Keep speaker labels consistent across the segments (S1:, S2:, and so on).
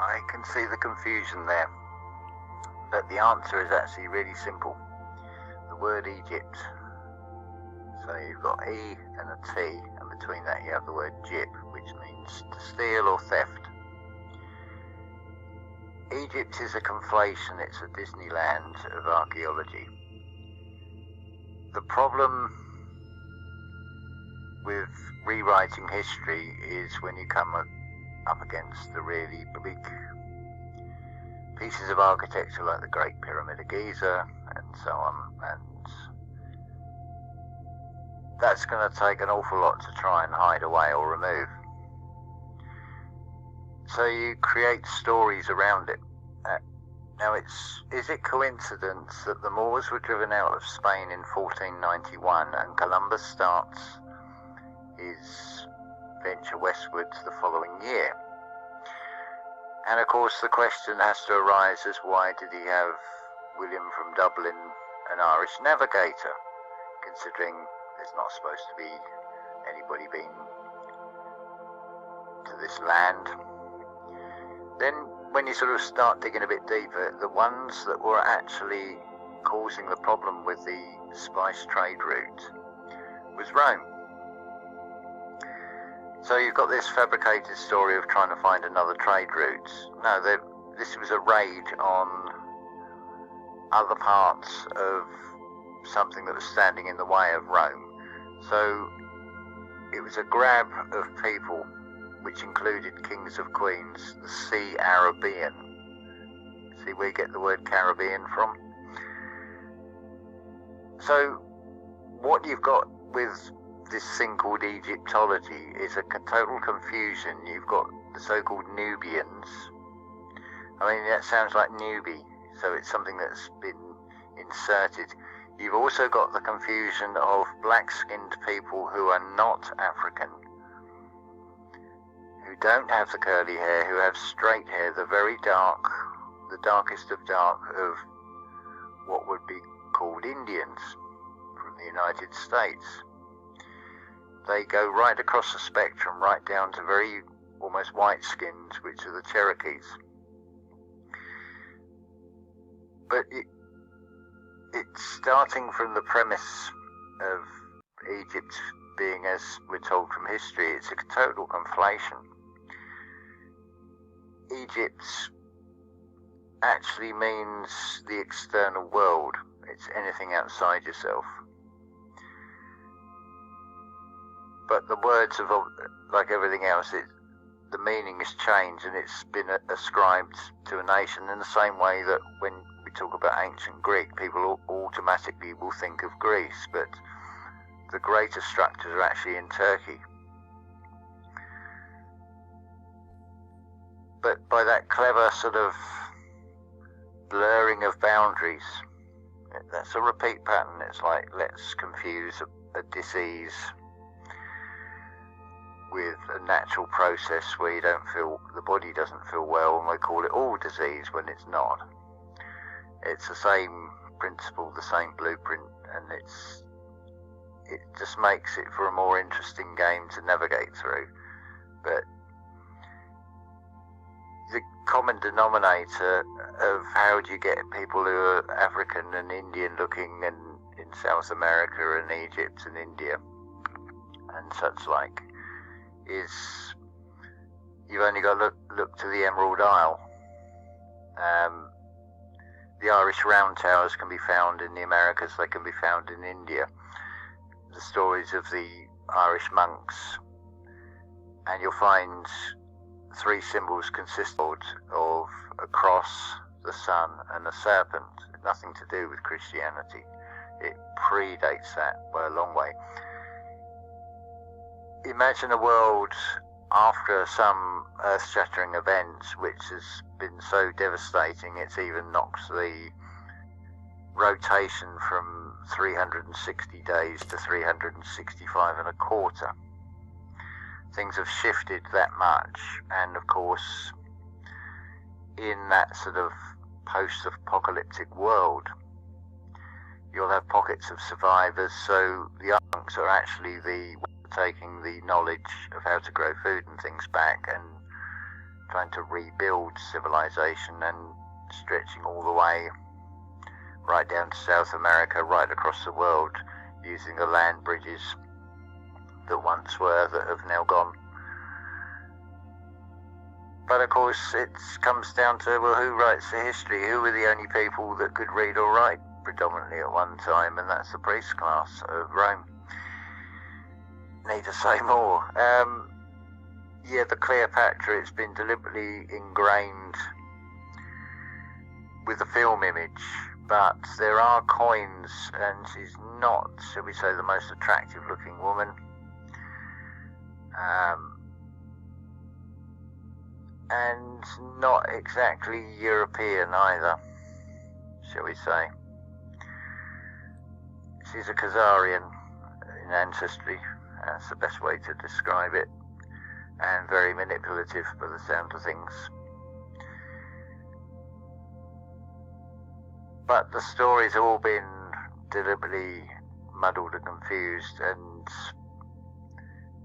S1: I can see the confusion there, but the answer is actually really simple. The word Egypt. So you've got E and a T, and between that you have the word jip, which means to steal or theft. Egypt is a conflation, it's a Disneyland of archaeology. The problem with rewriting history is when you come up against the really big pieces of architecture like the Great Pyramid of Giza and so on, and that's going to take an awful lot to try and hide away or remove. So you create stories around it. Now, is it coincidence that the Moors were driven out of Spain in 1491 and Columbus starts his venture westwards the following year? And of course the question has to arise as why did he have William from Dublin, an Irish navigator, considering there's not supposed to be anybody been to this land. Then when you sort of start digging a bit deeper, the ones that were actually causing the problem with the spice trade route was Rome. So you've got this fabricated story of trying to find another trade route. No, this was a raid on other parts of something that was standing in the way of Rome. So it was a grab of people, which included kings of queens, the Sea Arabian. See where you get the word Caribbean from? So what you've got with this thing called Egyptology is a total confusion. You've got the so-called Nubians. I mean, that sounds like newbie, so it's something that's been inserted. You've also got the confusion of black-skinned people who are not African, who don't have the curly hair, who have straight hair, the very dark, the darkest of dark of what would be called Indians from the United States. They go right across the spectrum, right down to very almost white-skinned, which are the Cherokees. But it's starting from the premise of Egypt being, as we're told from history, it's a total conflation. Egypt actually means the external world. It's anything outside yourself. But the words of, like everything else, the meaning has changed and it's been ascribed to a nation in the same way that when we talk about ancient Greek, people automatically will think of Greece, but the greater structures are actually in Turkey. But by that clever sort of blurring of boundaries, that's a repeat pattern. It's like, let's confuse a disease with a natural process where you don't feel, the body doesn't feel well, and we call it all disease when it's not. It's the same principle, the same blueprint, and it just makes it for a more interesting game to navigate through. But the common denominator of how do you get people who are African and Indian looking and in South America and Egypt and India and such like is you've only got to look to the Emerald Isle. The Irish Round Towers can be found in the Americas, they can be found in India. The stories of the Irish monks, and you'll find three symbols consist of a cross, the sun, and a serpent. Nothing to do with Christianity. It predates that by a long way. Imagine a world after some earth-shattering event which has been so devastating it's even knocked the rotation from 360 days to 365 and a quarter. Things have shifted that much, and of course in that sort of post-apocalyptic world you'll have pockets of survivors. So the monks are actually taking the knowledge of how to grow food and things back and trying to rebuild civilization and stretching all the way right down to South America, right across the world, using the land bridges that once were, that have now gone. But of course it comes down to, well, who writes the history? Who were the only people that could read or write predominantly at one time? And that's the priest class of Rome. Need to say more. Yeah, the Cleopatra, it's been deliberately ingrained with the film image, but there are coins, and she's not, shall we say, the most attractive looking woman. And not exactly European either, shall we say. She's a Khazarian in ancestry, that's the best way to describe it, and very manipulative by the sound of things. But the stories have all been deliberately muddled and confused, and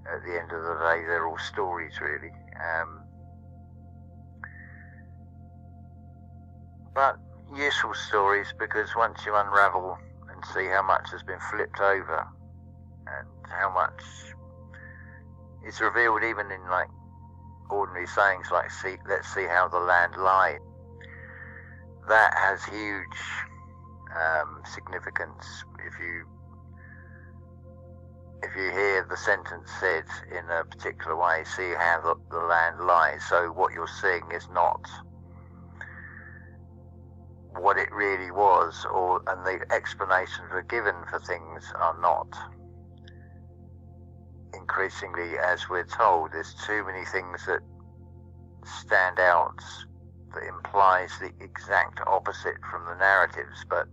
S1: at the end of the day they're all stories really. But useful stories, because once you unravel and see how much has been flipped over and how much is revealed even in like ordinary sayings like let's see how the land lies, that has huge significance. If you hear the sentence said in a particular way, see how the land lies, so what you're seeing is not what it really was, and the explanations were given for things are not. Increasingly, as we're told, there's too many things that stand out that implies the exact opposite from the narratives, but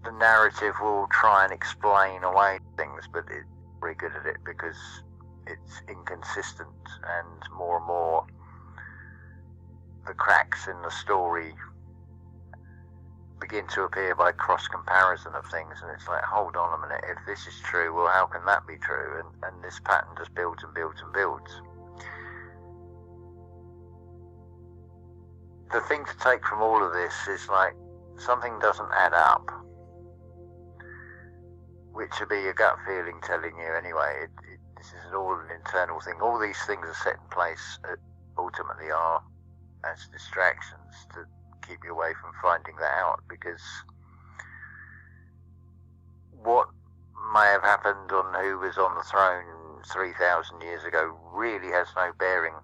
S1: the narrative will try and explain away things, but it's very good at it because it's inconsistent, and more the cracks in the story begin to appear by cross comparison of things, and it's like, hold on a minute, if this is true, well, how can that be true? And this pattern just builds and builds and builds. The thing to take from all of this is like, something doesn't add up, which would be your gut feeling telling you anyway. This is all an internal thing. All these things are set in place, ultimately are as distractions to keep you away from finding that out, because what may have happened on who was on the throne 3,000 years ago really has no bearing,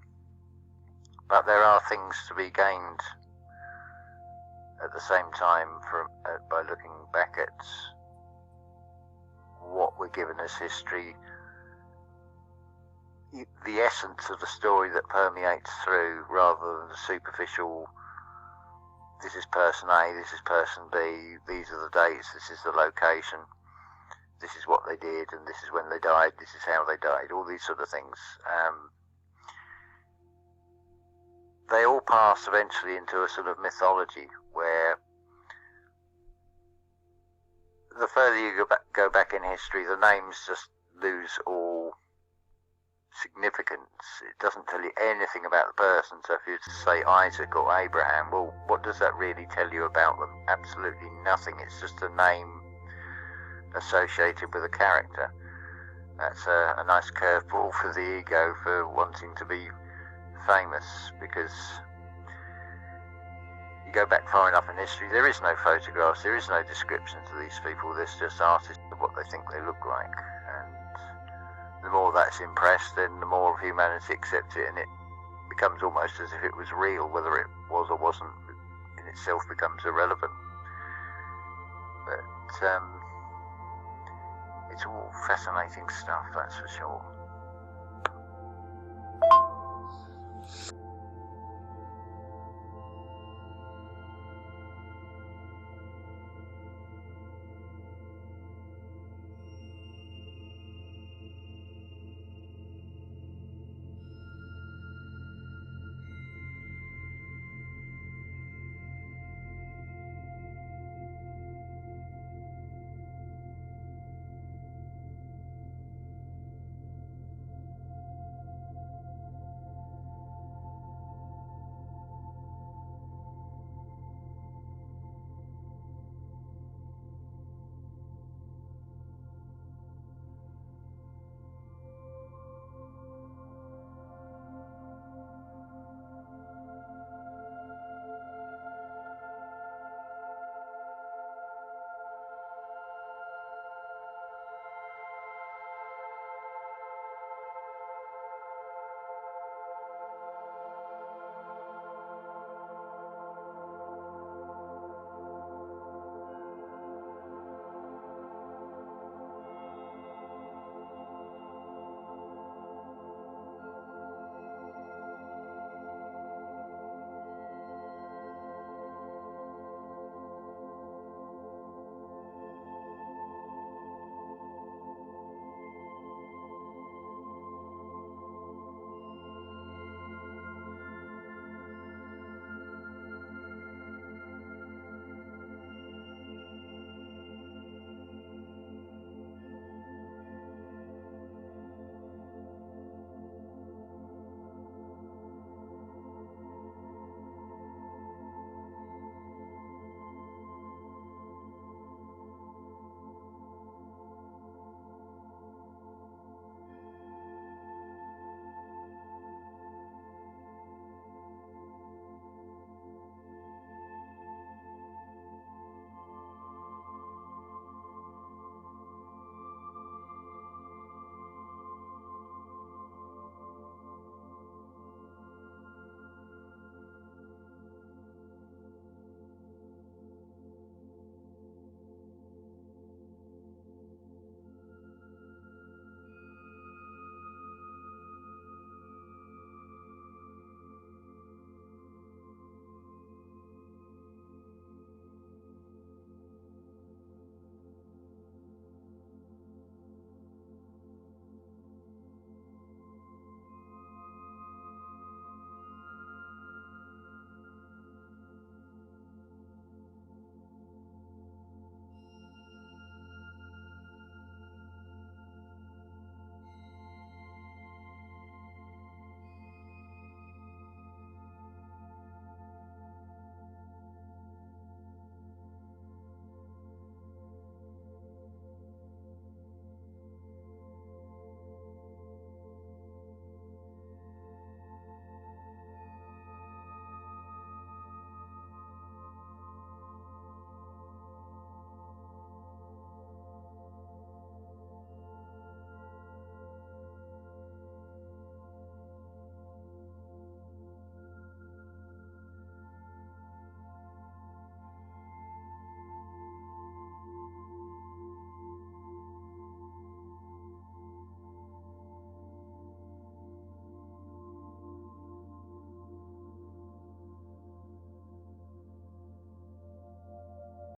S1: but there are things to be gained at the same time by looking back at what we're given as history, the essence of the story that permeates through, rather than the superficial, this is person A, this is person B, these are the dates, this is the location, this is what they did, and this is when they died, this is how they died, all these sort of things. They all pass eventually into a sort of mythology where the further you go back in history, the names just lose all significance. It doesn't tell you anything about the person. So if you say Isaac or Abraham, well, what does that really tell you about them? Absolutely nothing. It's just a name associated with a character. That's a nice curveball for the ego for wanting to be famous, because you go back far enough in history, there is no photographs, there is no descriptions of these people, there's just artists of what they think they look like, and the more that's impressed, then the more of humanity accepts it, and it becomes almost as if it was real. Whether it was or wasn't in itself becomes irrelevant. But it's all fascinating stuff, that's for sure.